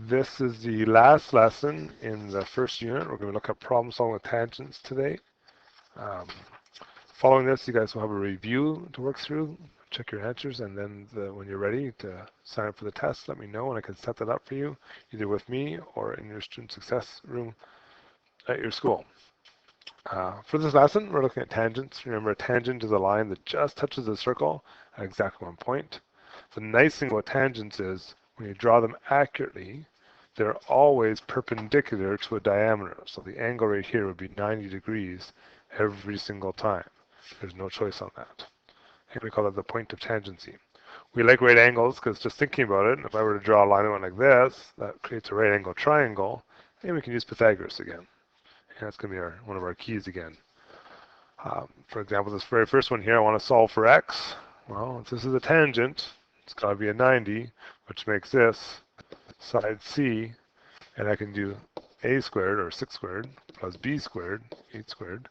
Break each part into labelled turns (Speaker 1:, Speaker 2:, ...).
Speaker 1: This is the last lesson in the first unit. We're going to look at problem solving with tangents today. Um, Following this, you guys will have a review to work through, check your answers, and then when you're ready to sign up for the test, let me know and I can set that up for you, either with me or in your student success room at your school. For this lesson, we're looking at tangents. Remember, a tangent is a line that just touches the circle at exactly one point. The nice thing about tangents is when you draw them accurately, they're always perpendicular to a diameter. So the angle right here would be 90 degrees every single time. There's no choice on that. And we call that the point of tangency. We like right angles because just thinking about it, if I were to draw a line that went like this, that creates a right angle triangle, and we can use Pythagoras again. And that's going to be one of our keys again. For example, this very first one here, I want to solve for x. Well, if this is a tangent, it's got to be a 90, which makes this side c, and I can do a squared, or 6 squared, plus b squared, 8 squared,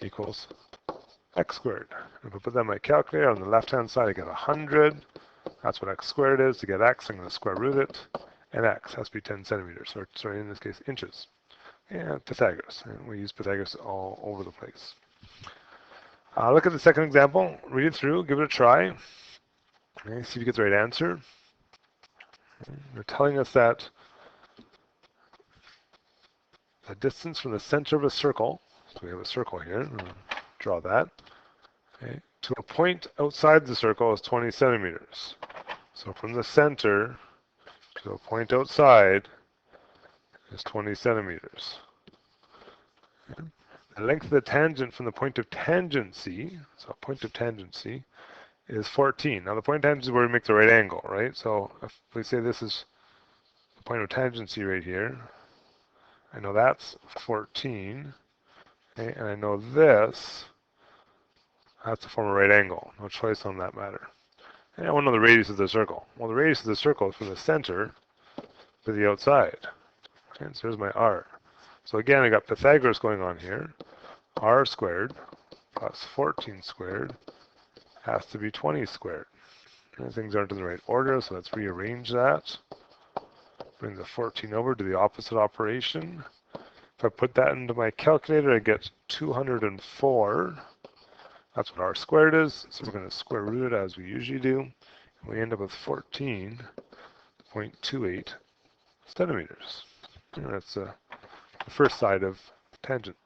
Speaker 1: equals x squared. If I put that in my calculator, on the left-hand side, I get 100. That's what x squared is. To get x, I'm going to square root it, and x has to be 10 centimeters, or sorry, in this case, inches. And Pythagoras, and we use Pythagoras all over the place. Look at the second example, read it through, give it a try, okay, see if you get the right answer. They're telling us that the distance from the center of a circle, so we have a circle here, draw that, okay, to a point outside the circle is 20 centimeters. So from the center to a point outside is 20 centimeters. Okay. The length of the tangent from the point of tangency, so point of tangency, is 14. Now the point of tangency is where we make the right angle, right? So if we say this is the point of tangency right here, I know that's 14, okay, and I know this has to form a right angle. No choice on that matter. And I want to know the radius of the circle. Well, the radius of the circle is from the center to the outside. Okay, so here's my r. So again, I got Pythagoras going on here. R squared plus 14 squared has to be 20 squared. And things aren't in the right order, so let's rearrange that. Bring the 14 over to the opposite operation. If I put that into my calculator, I get 204. That's what r squared is, so we're going to square root it as we usually do. And we end up with 14.28 centimeters. And that's the first side of tangent.